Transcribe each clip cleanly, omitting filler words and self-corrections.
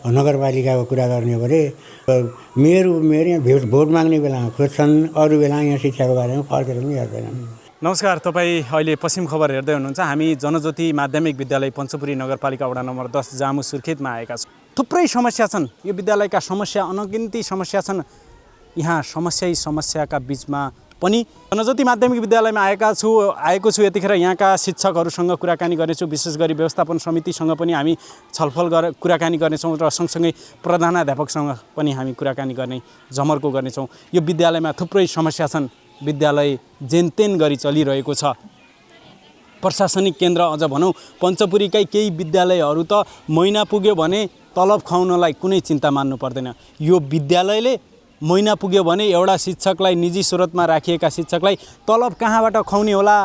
नगरपालिकाको कुरा गर्ने हो भने मेरो यहाँ भोट माग्ने बेलामा खोज्छन्, अरू बेला यहाँ शिक्षाको बारेमा फर्केर पनि हेर्दैनन्। नमस्कार, तपाईँ अहिले पश्चिम खबर हेर्दै हुनुहुन्छ। हामी जनज्योति माध्यमिक विद्यालय पञ्चपुरी नगरपालिका वडा नम्बर 10 जामु सुर्खेतमा आएका छौँ। थुप्रै समस्या छन्, यो विद्यालयका समस्या अनगिन्ती समस्या छन्। यहाँ समस्याका बिचमा पनि जनज्योति माध्यमिक विद्यालयमा आएको छु। यतिखेर यहाँका शिक्षकहरूसँग कुराकानी गर्नेछु। विशेष गरी व्यवस्थापन समितिसँग पनि हामी छलफल कुराकानी गर्नेछौँ र सँगसँगै प्रधानाध्यापकसँग पनि हामी कुराकानी गर्ने जमर्को गर्नेछौँ। यो विद्यालयमा थुप्रै समस्या छन्। विद्यालय जेनतेन गरी चलिरहेको छ। प्रशासनिक केन्द्र अझ भनौँ पञ्चपुरीकै केही विद्यालयहरू त महिना पुग्यो भने तलब खुवाउनलाई कुनै चिन्ता मान्नु पर्दैन। यो विद्यालयले महिना पुग्यो भने एउटा शिक्षकलाई, निजी स्रोतमा राखिएका शिक्षकलाई तलब कहाँबाट खुवाउने होला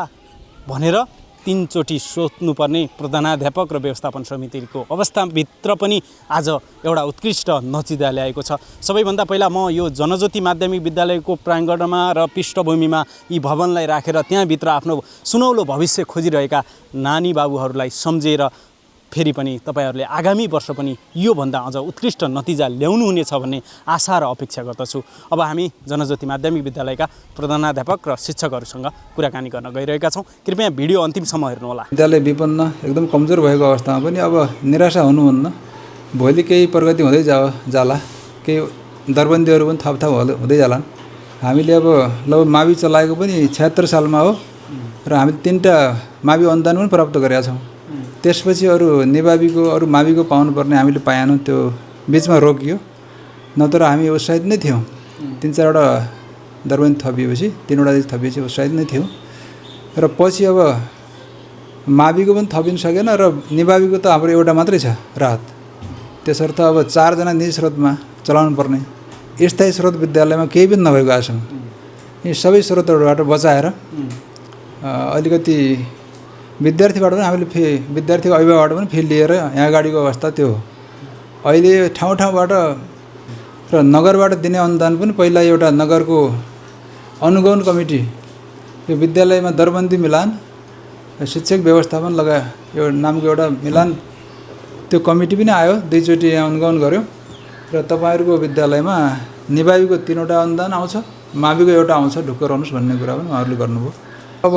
भनेर 3 चोटि सोच्नुपर्ने प्रधानाध्यापक र व्यवस्थापन समितिको अवस्थाभित्र पनि आज एउटा उत्कृष्ट नतिजा ल्याएको छ। सबैभन्दा पहिला म यो जनज्योति माध्यमिक विद्यालयको प्राङ्गणमा र पृष्ठभूमिमा यी भवनलाई राखेर त्यहाँभित्र आफ्नो सुनौलो भविष्य खोजिरहेका नानी बाबुहरूलाई सम्झेर फेरि पनि तपाईँहरूले आगामी वर्ष पनि योभन्दा अझ उत्कृष्ट नतिजा ल्याउनुहुनेछ भन्ने आशा र अपेक्षा गर्दछु। अब हामी जनज्योति माध्यमिक विद्यालयका प्रधानाध्यापक र शिक्षकहरूसँग कुराकानी गर्न गइरहेका छौँ। कृपया भिडियो अन्तिमसम्म हेर्नुहोला। विद्यालय विपन्न एकदम कमजोर भएको अवस्थामा पनि अब निराशा हुनुहुन्न। भोलि केही प्रगति हुँदै जाला, केही दरबन्दीहरू पनि थप हुँदै जालान्। हामीले अब लगभग मावि चलाएको पनि 76 सालमा हो र हामीले 3टा मावि अनुदान पनि प्राप्त गरेका छौँ। त्यसपछि अरू अरू माविको पाउनुपर्ने हामीले पाएनौँ, त्यो बिचमा रोकियो। नत्र हामी उत्साहित नै थियौँ। 3-4वटा दरबन्दी थपिएपछि 3वटा थपिएपछि उत्साहित नै थियौँ। र पछि अब माविको पनि थपिन सकेन र निभाविको त हाम्रो एउटा मात्रै छ राहत। त्यसर्थ अब 4 जना निजी स्रोतमा चलाउनु पर्ने, स्थायी स्रोत विद्यालयमा केही पनि नभएको आछौँ। यी सबै स्रोतहरूबाट बचाएर अलिकति विद्यार्थीबाट पनि हामीले विद्यार्थीको अभिभावकबाट पनि फी लिएर यहाँ अगाडिको अवस्था त्यो हो। अहिले ठाउँबाट र नगरबाट दिने अनुदान पनि पहिला एउटा नगरको अनुगमन कमिटी, यो विद्यालयमा दरबन्दी मिलान, शिक्षक व्यवस्थापन यो नामको एउटा मिलान, त्यो कमिटी पनि आयो, 2 चोटि यहाँ अनुगमन गर्यो। र तपाईँहरूको विद्यालयमा निभाविको 3वटा अनुदान आउँछ, माविको एउटा आउँछ, ढुक्क रहनुहोस् भन्ने कुरा पनि उहाँहरूले गर्नुभयो। अब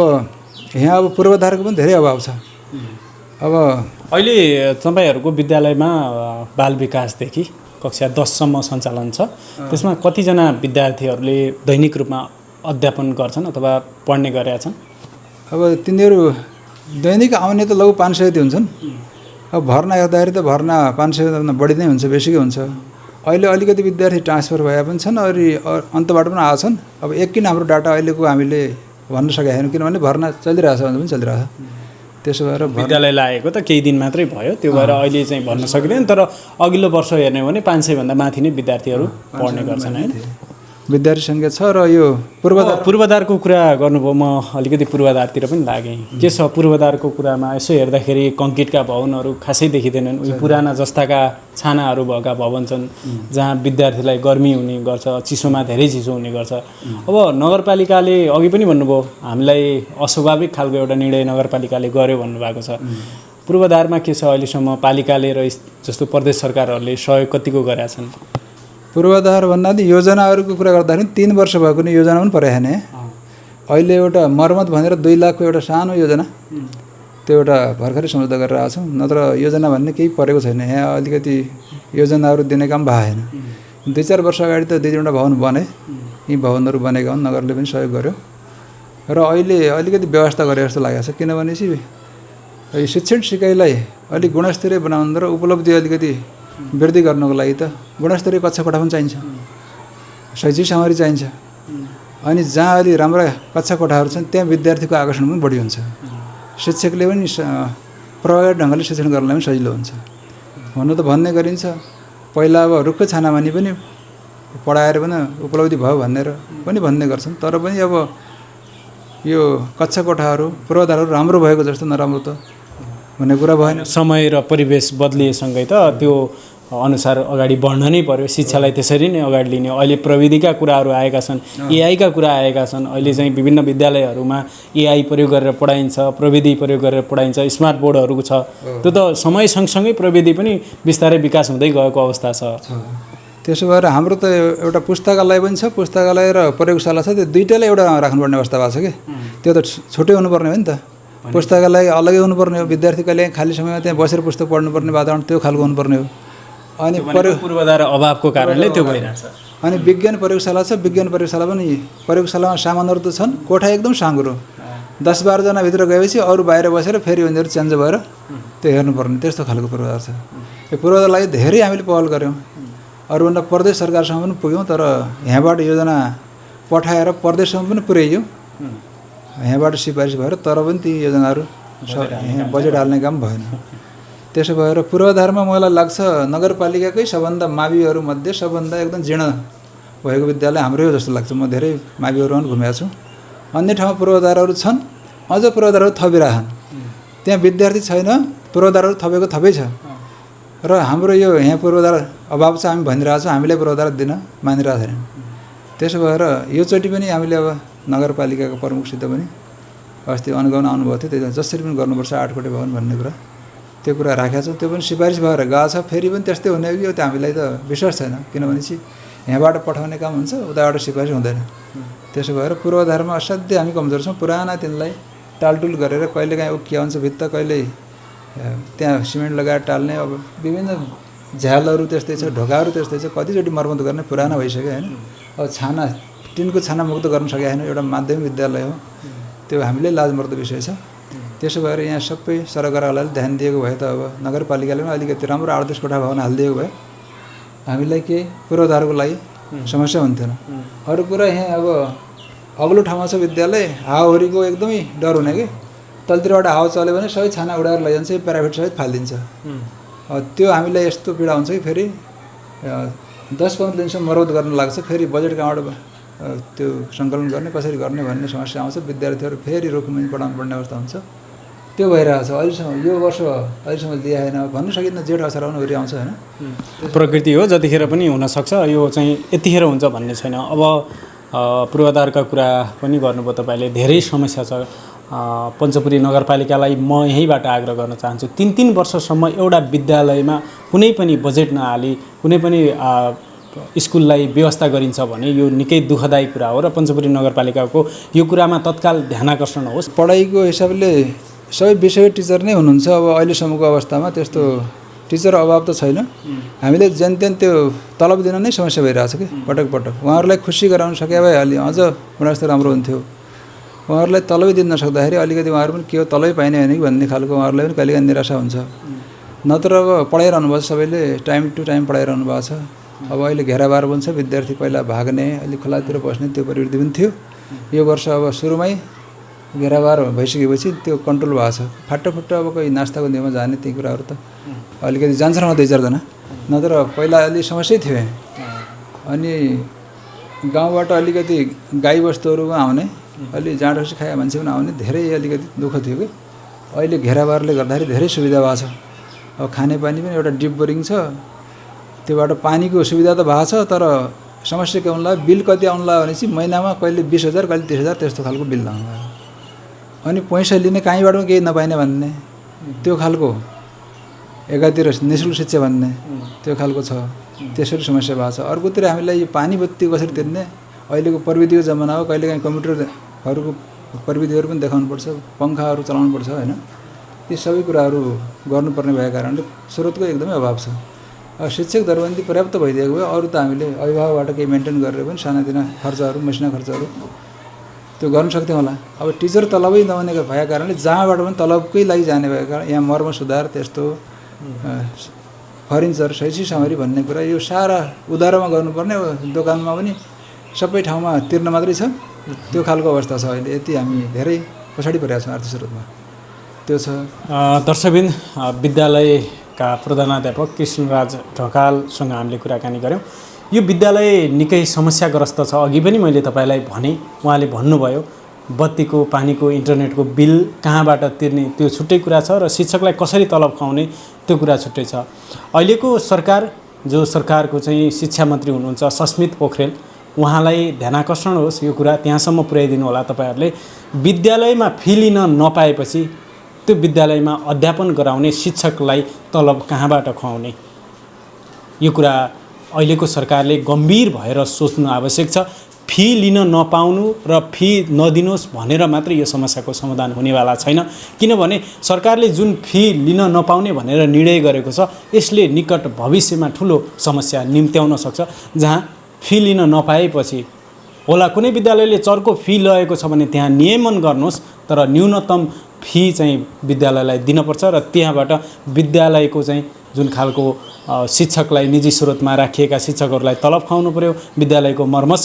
यहाँ अब पूर्वाधारको पनि धेरै अभाव छ। अब अहिले तपाईँहरूको विद्यालयमा बाल विकासदेखि कक्षा 10सम्म सञ्चालन छ। त्यसमा कतिजना विद्यार्थीहरूले दैनिक रूपमा अध्यापन गर्छन् अथवा पढ्ने गरेका छन्? अब तिनीहरू दैनिक आउने त लगभग 500 जति हुन्छन्। अब भर्ना हेर्दाखेरि त भर्ना 500 बढी नै हुन्छ, बेसीकै हुन्छ। अहिले अलिकति विद्यार्थी ट्रान्सफर भए पनि छन्, अन्तबाट पनि आएको छन्। अब एककिन हाम्रो डाटा अहिलेको हामीले भन्न सकेका छैनौँ, किनभने भर्ना चलिरहेछ भने पनि चलिरहेछ। त्यसो भएर विद्यालय लागेको त केही दिन मात्रै भयो, त्यो भएर अहिले चाहिँ भन्न सकिँदैन। तर अघिल्लो वर्ष हेर्ने हो भने 500 भन्दा माथि नै विद्यार्थीहरू पढ्ने गर्छन् होइन। विद्यार्थी सङ्ख्या छ। र यो पूर्वाधारको कुरा गर्नुभयो, म अलिकति पूर्वाधारतिर पनि लागेँ। के छ पूर्वाधारको कुरामा? यसो हेर्दाखेरि कङ्क्रिटका भवनहरू खासै देखिँदैनन्। उयो पुराना जस्ताका छानाहरू भएका भवन छन् जहाँ विद्यार्थीलाई गर्मी हुने गर्छ, चिसोमा धेरै चिसो हुने गर्छ। अब नगरपालिकाले अघि पनि भन्नुभयो हामीलाई अस्वाभाविक खालको एउटा निर्णय नगरपालिकाले गर्यो भन्नुभएको छ। पूर्वाधारमा के छ अहिलेसम्म पालिकाले र जस्तो प्रदेश सरकारहरूले सहयोग कतिको गरेका छन्? पूर्वाधार भन्नाले योजनाहरूको कुरा गर्दाखेरि 3 वर्ष भएको नि योजना पनि परेको छैन। अहिले एउटा मर्मत भनेर 2 लाखको एउटा सानो योजना, त्यो एउटा भर्खरै सम्झौता गरेर आएको छौँ। नत्र योजना भन्ने केही परेको छैन। यहाँ अलिकति योजनाहरू दिने काम भएको छैन। 2-4 वर्ष अगाडि त 2-3वटा भवन बने, यी भवनहरू बनेका हुन्, नगरले पनि सहयोग गर्यो। र अहिले अलिकति व्यवस्था गरे जस्तो लागेको छ। किनभनेपछि यो शिक्षण सिकाइलाई अलिक गुणस्तरीय बनाउनु र उपलब्धि अलिकति वृद्धि गर्नको लागि त गुणस्तरीय कक्षा कोठा पनि चाहिन्छ, शैक्षिक सामग्री चाहिन्छ। अनि जहाँ अलि राम्रा कक्षा कोठाहरू छन् त्यहाँ विद्यार्थीको आकर्षण पनि बढी हुन्छ। शिक्षकले पनि प्रभावकारी ढङ्गले शिक्षण गर्नलाई पनि सजिलो हुन्छ। हुन त भन्ने गरिन्छ पहिला अब रुख छानामानी पनि पढाएर पनि उपलब्धि भयो भनेर पनि भन्ने गर्छन्। तर पनि अब यो कक्षा कोठाहरू पूर्वाधारहरू राम्रो भएको जस्तो नराम्रो त भन्ने कुरा भएन। समय र परिवेश बदलिएसँगै त त्यो अनुसार अगाडि बढ्न नै पर्यो शिक्षालाई त्यसरी नै अगाडि लिने अहिले प्रविधिका कुराहरू आएका छन् एआईका कुरा आएका छन् अहिले चाहिँ विभिन्न विद्यालयहरूमा एआई प्रयोग गरेर पढाइन्छ प्रविधि प्रयोग गरेर पढाइन्छ स्मार्ट बोर्डहरू छ त्यो त समय सँगसँगै प्रविधि पनि बिस्तारै विकास हुँदै गएको अवस्था छ त्यसो भएर हाम्रो त एउटा पुस्तकालय पनि छ पुस्तकालय र प्रयोगशाला छ त्यो दुईटैलाई एउटा राख्नुपर्ने अवस्था भएको छ कि त्यो त छुट्टै हुनुपर्ने हो नि त पुस्तकालय अलग्गै हुनुपर्ने हो विद्यार्थी कहिले खाली समयमा त्यहाँ बसेर पुस्तक पढ्नुपर्ने वातावरण त्यो खालको हुनुपर्ने हो अनि पूर्वाधार अभावको कारणले त्यो भइरहेछ अनि विज्ञान प्रयोगशाला छ विज्ञान प्रयोगशाला पनि प्रयोगशालामा सामानहरू त छन् कोठा एकदम साँघुरो 10-12 जना भित्र गएपछि अरू बाहिर बसेर फेरि उनीहरू चेन्ज भएर त्यो हेर्नुपर्ने त्यस्तो खालको पूर्वाधार छ यो पूर्वाधारलाई धेरै हामीले पहल गऱ्यौँ अरूभन्दा प्रदेश सरकारसँग पनि पुग्यौँ तर यहाँबाट योजना पठाएर प्रदेशसम्म पनि पुर्याइयो यहाँबाट सिफारिस भएर तर पनि ती योजनाहरू यहाँ बजेट हाल्ने काम भएन त्यसो भएर पूर्वाधारमा मलाई लाग्छ नगरपालिकाकै सबभन्दा माविहरूमध्ये सबभन्दा एकदम जीर्ण भएको विद्यालय हाम्रै हो जस्तो लाग्छ म धेरै माविहरूमा पनि घुमेको छु अन्य ठाउँमा पूर्वाधारहरू छन् अझ पूर्वाधारहरू थपिरहेछन् त्यहाँ विद्यार्थी छैन पूर्वाधारहरू थपेको थपै छ र हाम्रो यो यहाँ पूर्वाधार अभाव छ हामी भनिरहेछौँ हामीले पूर्वाधार दिन मानिरहेको छैन त्यसो भएर योचोटि पनि हामीले अब नगरपालिकाको प्रमुखसित पनि अस्ति अनुगमन आउनुभएको थियो त्यही जसरी पनि गर्नुपर्छ 8 कोठे भवन भन्ने कुरा त्यो कुरा राखेका छौँ त्यो पनि सिफारिस भएर गएको छ फेरि पनि त्यस्तै हुने हो कि त्यो हामीलाई त विश्वास छैन किनभने चाहिँ यहाँबाट पठाउने काम हुन्छ उताबाट सिफारिस हुँदैन त्यसो भएर पूर्वाधारमा असाध्यै हामी कमजोर छौँ पुराना तिनलाई टालटुल गरेर कहिलेकाहीँ उकिया हुन्छ भित्त कहिले त्यहाँ सिमेन्ट लगाएर टाल्ने अब विभिन्न झ्यालहरू त्यस्तै छ ढोकाहरू त्यस्तै छ कतिचोटि मर्मत गर्ने पुरानो भइसक्यो होइन अब छाना टिनको छाना मुक्त गर्न सकेको छैन एउटा माध्यमिक विद्यालय हो त्यो हामीले लाजमर्दो विषय छ त्यसो भएर यहाँ सबै सरकारवालाले ध्यान दिएको भए त अब नगरपालिकाले पनि अलिकति राम्रो 8-10 कोठा भवन हालिदिएको भए हामीलाई केही पूर्वाधारको लागि समस्या हुन्थेन अरू कुरा यहाँ अब अग्लो ठाउँमा छ विद्यालय हावाहुरीको एकदमै डर हुने कि तलतिरबाट हावा चल्यो भने सबै छाना उडाएर लैजान्छ प्राइभेट सहित फालिदिन्छ त्यो हामीलाई यस्तो पीडा हुन्छ कि फेरि 10-15 दिनसम्म मरौत गर्न लाग्छ फेरि बजेट कहाँबाट त्यो सङ्कलन गर्ने कसरी गर्ने भन्ने समस्या आउँछ विद्यार्थीहरू फेरि रोकिमुनि पढाउनु पर्ने अवस्था हुन्छ त्यो भइरहेछ अहिलेसम्म यो वर्ष अहिलेसम्म दिएन भन्न सकिन्न जेठ असार आउनु आउँछ होइन प्रकृति हो जतिखेर पनि हुनसक्छ यो चाहिँ यतिखेर हुन्छ भन्ने छैन अब पूर्वाधारका कुरा पनि गर्नुभयो तपाईँले धेरै समस्या छ पञ्चपुरी नगरपालिकालाई म यहीँबाट आग्रह गर्न चाहन्छु 3 वर्षसम्म एउटा विद्यालयमा कुनै पनि बजेट नहाली कुनै पनि स्कुललाई व्यवस्था गरिन्छ भने यो निकै दुःखदायी कुरा हो र पञ्चपुरी नगरपालिकाको यो कुरामा तत्काल ध्यानाकर्षण होस् पढाइको हिसाबले सबै विषय टिचर नै हुनुहुन्छ अब अहिलेसम्मको अवस्थामा त्यस्तो टिचर अभाव त छैन हामीले जेनतेन त्यो तलब दिन नै समस्या भइरहेछ कि पटक पटक उहाँहरूलाई खुसी गराउन सके भए अलि अझ गुणस्तर राम्रो हुन्थ्यो उहाँहरूलाई तलबै दिन नसक्दाखेरि अलिकति उहाँहरू पनि के हो तलै पाइने होइन कि भन्ने खालको उहाँहरूलाई पनि कहिलेकाहीँ निराशा हुन्छ नत्र अब पढाइरहनु भएको छ सबैले टाइम टु टाइम पढाइरहनु भएको छ अब अहिले घेराबार पनि छ विद्यार्थी पहिला भाग्ने अलिक खोलातिर बस्ने त्यो प्रवृत्ति पनि थियो यो वर्ष अब सुरुमै घेराबार भइसकेपछि त्यो कन्ट्रोल भएको छ फाटोफुट्टो अब कोही नास्ताको दिनमा जाने ती कुराहरू त अलिकति जान्छन् 2-4 जना नत्र पहिला अलि समस्या थियो अनि गाउँबाट अलिकति गाईबस्तुहरूमा आउने अलि जाँडोसी खाए मान्छे पनि आउने धेरै अलिकति दुःख थियो कि अहिले घेराबारले गर्दाखेरि धेरै सुविधा भएको छ अब खानेपानी पनि एउटा डिप बोरिङ छ त्योबाट पानीको सुविधा त भएको छ तर समस्या के आउला बिल कति आउला भनेपछि महिनामा कहिले 20,000 कहिले 30,000 त्यस्तो खालको बिल आउँला अनि पैसा लिने कहीँबाट पनि केही नपाइने भन्ने त्यो खालको एकातिर निःशुल्क शिक्षा भन्ने त्यो खालको छ त्यसरी समस्या भएको छ अर्कोतिर हामीलाई यो पानी बत्ती कसरी तिर्ने अहिलेको प्रविधिको जमाना हो कहिलेकाहीँ कम्प्युटरहरूको प्रविधिहरू पनि देखाउनुपर्छ पङ्खाहरू चलाउनुपर्छ होइन ती सबै कुराहरू गर्नुपर्ने भएको कारणले स्रोतको एकदमै अभाव छ शिक्षक दरबन्दी पर्याप्त भइदिएको भए अरू त हामीले अभिभावकबाट केही मेन्टेन गरेर पनि सानातिना खर्चहरू मसिना खर्चहरू त्यो गर्न सक्थ्यौँ होला अब टिचर तलबै नहुनेको भएको कारणले जहाँबाट पनि तलबकै लागि जाने भएको कारण यहाँ मर्म सुधार त्यस्तो फर्निचर शैक्षिक सामग्री भन्ने कुरा यो सारा उधारोमा गर्नुपर्ने दोकानमा पनि सबै ठाउँमा तिर्न मात्रै छ त्यो खालको अवस्था छ अहिले यति हामी धेरै पछाडि परेका छौँ आर्थिक स्रोतमा त्यो छ दर्शकबिन विद्यालयका प्रधानाध्यापक कृष्णराज ढकालसँग हामीले कुराकानी गऱ्यौँ यो विद्यालय निकै समस्याग्रस्त छ अघि पनि मैले तपाईँलाई भने उहाँले भन्नुभयो बत्तीको पानीको इन्टरनेटको बिल कहाँबाट तिर्ने त्यो छुट्टै कुरा छ र शिक्षकलाई कसरी तलब खुवाउने त्यो कुरा छुट्टै छ। अहिलेको सरकार जो सरकारको चाहिँ शिक्षा मन्त्री हुनुहुन्छ सस्मित पोखरेल, उहाँलाई ध्यानाकर्षण होस् यो कुरा, त्यहाँसम्म पुर्याइदिनु होला तपाईँहरूले। विद्यालयमा फी लिन नपाएपछि त्यो विद्यालयमा अध्यापन गराउने शिक्षकलाई तलब कहाँबाट खुवाउने, यो कुरा अहिलेको सरकारले गम्भीर भएर सोच्नु आवश्यक छ। फी लिन नपाउनु र फी नदिनुहोस् भनेर मात्र यो समस्याको समाधान हुनेवाला छैन, किनभने सरकारले जुन फी लिन नपाउने भनेर निर्णय गरेको छ यसले निकट भविष्यमा ठुलो समस्या निम्त्याउन सक्छ। जहाँ फी लिन नपाएपछि होला कुनै विद्यालयले चर्को फी लगेको छ भने त्यहाँ नियमन गर्नुहोस्, तर न्यूनतम फी चाहिँ विद्यालयलाई दिनुपर्छ र त्यहाँबाट विद्यालयको चाहिँ जुन खालको शिक्षकलाई निजी स्रोतमा राखिएका शिक्षकहरूलाई तलब खुवाउनु पर्यो, विद्यालयको मर्मत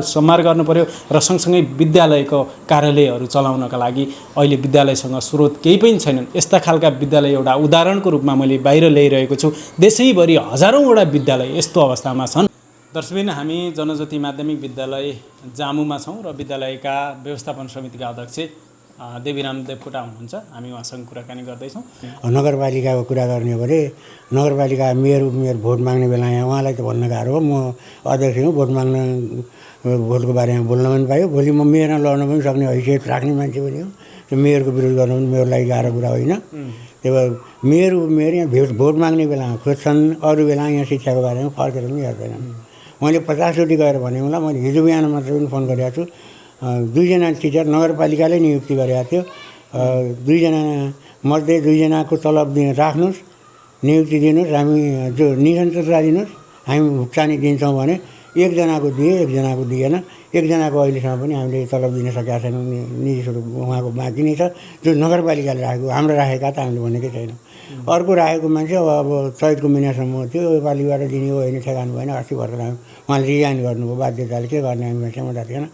सम्हार गर्नु पर्यो र सँगसँगै विद्यालयको कार्यालयहरू चलाउनका लागि अहिले विद्यालयसँग स्रोत केही पनि छैनन्। यस्ता खालका विद्यालय एउटा उदाहरणको रूपमा मैले बाहिर ल्याइरहेको छु। देशैभरि हजारौँवटा विद्यालय यस्तो अवस्थामा छन्। दर्शकबिन, हामी जनज्योति माध्यमिक विद्यालय जामुमा छौँ र विद्यालयका व्यवस्थापन समितिका अध्यक्ष देवीराम देवकोटा हुनुहुन्छ। हामी उहाँसँग कुराकानी गर्दैछौँ। नगरपालिकाको कुरा गर्ने हो भने नगरपालिका मेयर भोट माग्ने बेला यहाँ उहाँलाई त भन्न गाह्रो हो। म अध्यक्ष हुँ, भोट माग्न भोटको बारेमा बोल्न पनि पायो। भोलि म मेयरमा लड्न पनि सक्ने हैसियत राख्ने मान्छे पनि हो। त्यो मेयरको विरोध गर्नु पनि मेरो लागि गाह्रो कुरा होइन। त्यही भएर मेयर यहाँ भोट माग्ने बेलामा खोज्छन्, अरू बेला यहाँ शिक्षाको बारेमा फर्केर पनि हेर्दैनन्। मैले 50चोटि गएर भने मलाई, मैले हिजो बिहान मात्र पनि फोन गरेको छु। 2 जना टिचर नगरपालिकाले नियुक्ति गरेको थियो। 2 जना मध्ये 2 जनाको तलब राख्नुहोस्, नियुक्ति दिनुहोस्, हामी जो निरन्तरता दिनुहोस्, हामी भुक्तानी दिन्छौँ भने 1 जनाको दिए, 1 जनाको दिएन। 1 जनाको अहिलेसम्म पनि हामीले तलब दिन सकेका छैनौँ। निजी स्वरूप उहाँको बाँकी नै छ, जो नगरपालिकाले राखेको। हाम्रो राखेका त हामीले भनेकै छैनौँ। अर्को राखेको मान्छे अब चैतको महिनासम्म थियो, योपालिबाट दिने हो होइन, ठेगानु भएन। अस्ति भर्खर उहाँले रिजाइन गर्नुभयो बाध्यताले, के गर्ने, हामीमा क्षमता थिएन।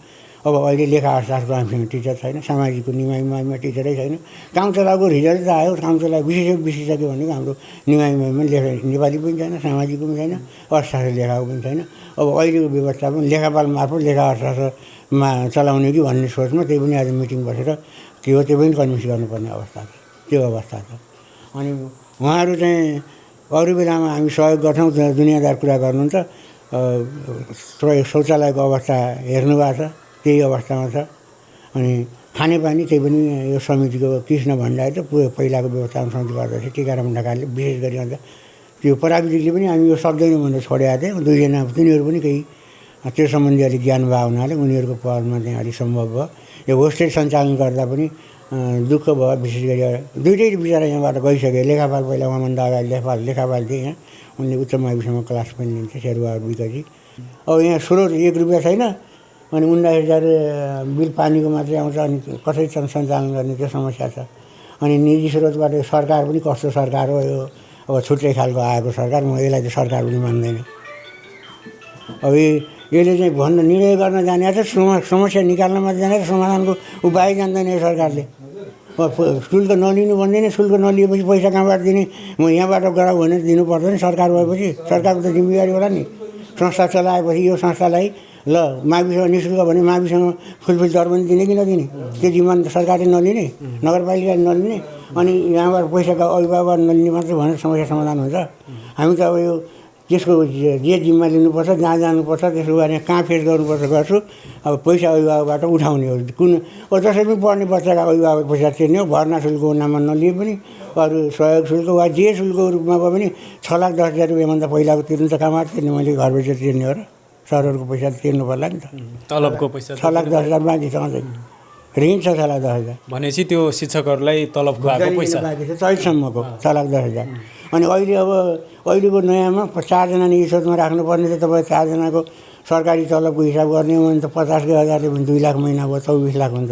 अब अहिले लेखा अर्थशास्त्रको हामीसँग टिचर छैन, सामाजिकको निमाइमा टिचरै छैन। काम चलाएको रिजल्ट त आयो, काम चलाएको बिर्सिसक्यो भनेको हाम्रो निमाइमा लेखा नेपाली पनि छैन, सामाजिकको पनि छैन, अर्थशास्त्र लेखाको पनि छैन। अब अहिलेको व्यवस्थापन लेखापाल मार्फत लेखा अर्थशास्त्रमा चलाउने कि भन्ने सोचमा त्यही पनि आज मिटिङ बसेर के हो त्यो पनि कन्भिन्स गर्नुपर्ने अवस्था छ, त्यो अवस्था छ। अनि उहाँहरू चाहिँ अरू बेलामा हामी सहयोग गर्छौँ, दुनियाँदार कुरा गर्नुहुन्छ। शौचालयको अवस्था हेर्नु भएको छ, त्यही अवस्थामा छ। अनि खानेपानी त्यही पनि यो समितिको कृष्ण भण्डारी त पहिलाको व्यवस्थापन समितिको अध्यक्ष टिकाराम ढकालले विशेष गरी अन्त त्यो प्राविधिकले पनि हामी यो सक्दैनौँ भनेर छोडेका थियौँ। 2 जना तिनीहरू पनि केही त्यो सम्बन्धी अलिक ज्ञान भएको हुनाले उनीहरूको पहलमा चाहिँ अलिक सम्भव भयो। यो होस्टेल सञ्चालन गर्दा पनि दुःख भयो। विशेष गरी दुइटै बिचरा यहाँबाट गइसके। लेखापाल पहिला उहाँभन्दा अगाडि लेखापाल थिए यहाँ, उनले उच्च माविसम्म क्लास पनि लिन्थे, शेरबहादुर विकजी। अब यहाँ स्रोत 1 रुपियाँ छैन। अनि 19,000 बिल पानीको मात्रै आउँछ। अनि कसरी सञ्चालन गर्ने त्यो समस्या छ। अनि निजी स्रोतबाट सरकार पनि कस्तो सरकार हो यो, अब छुट्टै खालको आएको सरकार। म यसलाई चाहिँ सरकार पनि मान्दैन। अब यसले चाहिँ भन्न निर्णय गर्न जाने छ, समस्या निकाल्न मात्रै जाने, समाधानको उपाय जान्दैन यो सरकारले। शुल्क नलिनु भन्दैन, शुल्क नलिएपछि पैसा कहाँबाट दिने, म यहाँबाट गराउ भनेर दिनु पर्दैन। सरकार भएपछि सरकारको त जिम्मेवारी होला नि। संस्था चलाएपछि यो संस्थालाई ल माविसँग निःशुल्क भने माविसँग फुलफुल दर पनि दिने कि नदिने, त्यो जिम्मा सरकारले नलिने, नगरपालिकाले नलिने। अनि यहाँबाट पैसाको अभिभावक नलिने मात्रै भनेर समस्या समाधान हुन्छ। हामी त अब यो त्यसको जे जिम्मा लिनुपर्छ, जहाँ जानुपर्छ त्यसको बारेमा कहाँ फेस गर्नुपर्छ गर्छु। अब पैसा अभिभावकबाट उठाउने हो। कुन जसरी पनि पढ्ने बच्चाका अभिभावक पैसा तिर्ने हो, भर्ना शुल्कको नाममा नलिए पनि अरू सहयोग शुल्क वा जे शुल्कको रूपमा भए पनि 6,10,000 रुपियाँभन्दा पहिलाको तिर्नु त कहाँबाट तिर्ने, मैले घर बेचेर तिर्ने हो र। सरहरूको पैसा तिर्नु पर्ला नि त। तलबको पैसा 6,10,000 बाँकी छ अझै, ऋण छ 6,10,000 भनेपछि त्यो शिक्षकहरूलाई तलबको आएको पैसा बाँकी छ चैतसम्मको 6,10,000। अनि अहिलेको नयाँमा 4 जना निजी स्रोतमा राख्नुपर्ने चाहिँ तपाईँ 4 जनाको सरकारी तलबको हिसाब गर्ने हो भने त 50,000ले भने 2 लाख महिना भयो, 24 लाख हुन्छ।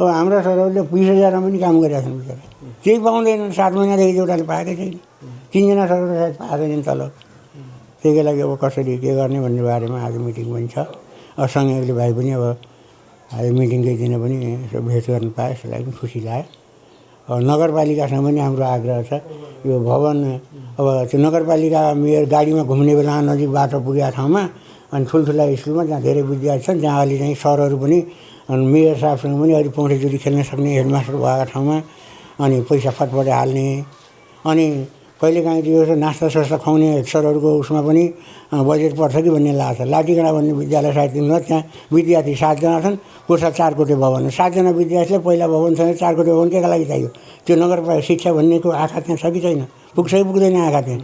अब हाम्रा सरहरूले 20,000मा पनि काम गरेका छन् बिचरा, केही पाउँदैनन्। 7 महिनादेखि एउटाले पाएकै छैन। 3 जना सरहरूले सायद पाएकै छैन तलब। त्यसको लागि अब कसरी के गर्ने भन्ने बारेमा आज मिटिङ पनि छ। अब सँगैले भाइ पनि अब आज मिटिङकै दिन पनि यसो भेट गर्न पाएँ, यसलाई पनि खुसी लाग्यो। अब नगरपालिकासँग पनि हाम्रो आग्रह छ। यो भवन अब त्यो नगरपालिका मेयर गाडीमा घुम्ने बेला नजिक बाटो पुगेको ठाउँमा अनि ठुल्ठुला स्कुलमा जहाँ धेरै विद्यार्थी छन्, जहाँ अहिले चाहिँ सरहरू पनि अनि मेयर साहबसँग पनि अहिले पौडेजुरी खेल्न सक्ने हेडमास्टर भएको ठाउँमा अनि पैसा फटफटे हाल्ने अनि कहिलेकाहीँ त्यो नास्ता सास्ता खुवाउने सरहरूको उसमा पनि बजेट पर्छ कि भन्ने लाग्छ। लाठीगढा भन्ने विद्यालय सायद त्यहाँ विद्यार्थी 7 जना छन्, कोठा 4 कोठे भवन। 7 जना विद्यार्थीले पहिला भवन छैन, 4 कोठे भवन केका लागि चाहियो? त्यो नगरपालिका शिक्षा भन्नेको आँखा त्यहाँ छ कि छैन? पुग्छ कि पुग्दैन आँखा त्यहाँ?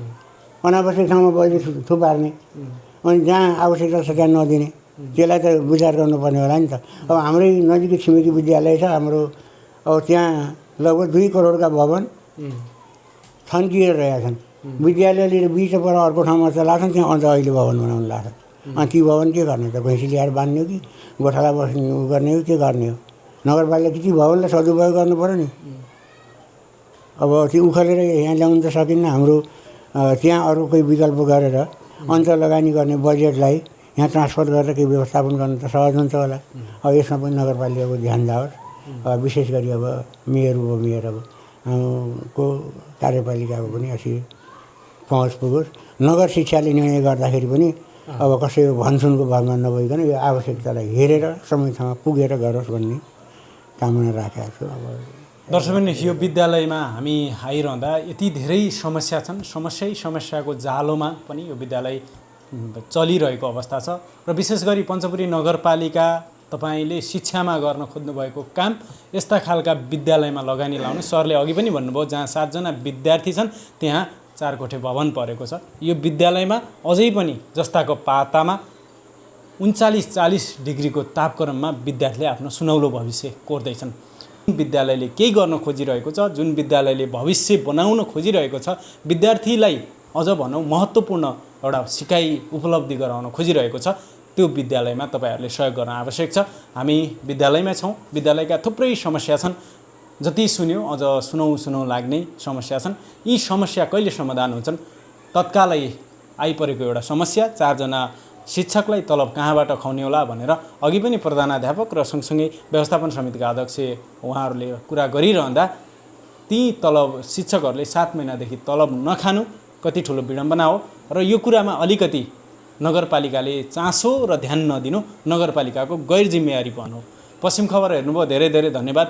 अनावश्यक ठाउँमा बजेट थुपार्ने अनि जहाँ आवश्यकता छ त्यहाँ नदिने, त्यसलाई त विचार गर्नुपर्ने होला नि त। अब हाम्रै नजिकै छिमेकी विद्यालय छ हाम्रो, अब त्यहाँ लगभग 2 करोडका भवन थन्किएर रहेका छन्। विद्यालयले बिच पर अर्को ठाउँमा चलाछन्, त्यहाँ अझ अहिले भवन बनाउनु लाग्छ। अनि ती भवन के गर्ने त? भैँसी ल्याएर बाँध्ने हो कि गोठाला बस्नु गर्ने हो, के गर्ने हो? नगरपालिका कि ती भवनलाई सदुपयोग गर्नु पऱ्यो नि। अब त्यो उखालेर यहाँ ल्याउनु त सकिन्न। हाम्रो त्यहाँ अरू कोही विकल्प गरेर अन्तर्लगानी गर्ने बजेटलाई यहाँ ट्रान्सफर गरेर केही व्यवस्थापन गर्नु त सहज हुन्छ होला। अब यसमा पनि नगरपालिकाको ध्यान जाओस्। विशेष गरी अब मेयर उपमेयर अब को कार्यपालिकाको पनि असी पहुँच पुगोस्। नगर शिक्षाले निर्णय गर्दाखेरि पनि अब कसैको भनसुनको भरमा नभइकन यो आवश्यकतालाई हेरेर समयसँग पुगेर गरोस् भन्ने कामना राखेको छु। अब दर्शकबिन, यो विद्यालयमा हामी आइरहँदा यति धेरै समस्या छन्। समस्याको जालोमा पनि यो विद्यालय चलिरहेको अवस्था छ र विशेष गरी पञ्चपुरी नगरपालिका तपाईले शिक्षामा गर्न खोज्नुभएको काम यस्ता खालका विद्यालयमा लगानी लाउनु। सरले अघि पनि भन्नुभयो, जहाँ 7 जना विद्यार्थी छन् त्यहाँ 4 कोठे भवन परेको छ। यो विद्यालयमा अझै पनि जस्ताको पातामा 39-40 डिग्रीको तापक्रममा विद्यार्थीले आफ्नो सुनौलो भविष्य कोर्दैछन्। जुन विद्यालयले केही गर्न खोजिरहेको छ, जुन विद्यालयले भविष्य बनाउन खोजिरहेको छ, विद्यार्थीलाई अझ भनौँ महत्त्वपूर्ण एउटा सिकाइ उपलब्धि गराउन खोजिरहेको छ, त्यो विद्यालयमा तपाईहरूले सहयोग गर्न आवश्यक छ। हामी विद्यालयमा छौँ, विद्यालयका थुप्रै समस्या छन्। जति सुन्यो अझ सुनौ लाग्ने समस्या छन्। यी समस्या कहिले समाधान हुन्छन्? तत्कालै आइपरेको एउटा समस्या 4 जना शिक्षकलाई तलब कहाँबाट खुवाउने होला भनेर अघि पनि प्रधानाध्यापक र सँगसँगै व्यवस्थापन समितिका अध्यक्ष उहाँहरूले कुरा गरिरहँदा ती तलब शिक्षकहरूले 7 महिनादेखि तलब नखानु कति ठुलो विडम्बना हो र यो कुरामा अलिकति नगरपालिकाले चासो र ध्यान नदिनु नगरपालिकाको गैर जिम्मेवारी पनि हो। पश्चिम खबर हेर्नुभयो, धेरै धेरै धन्यवाद।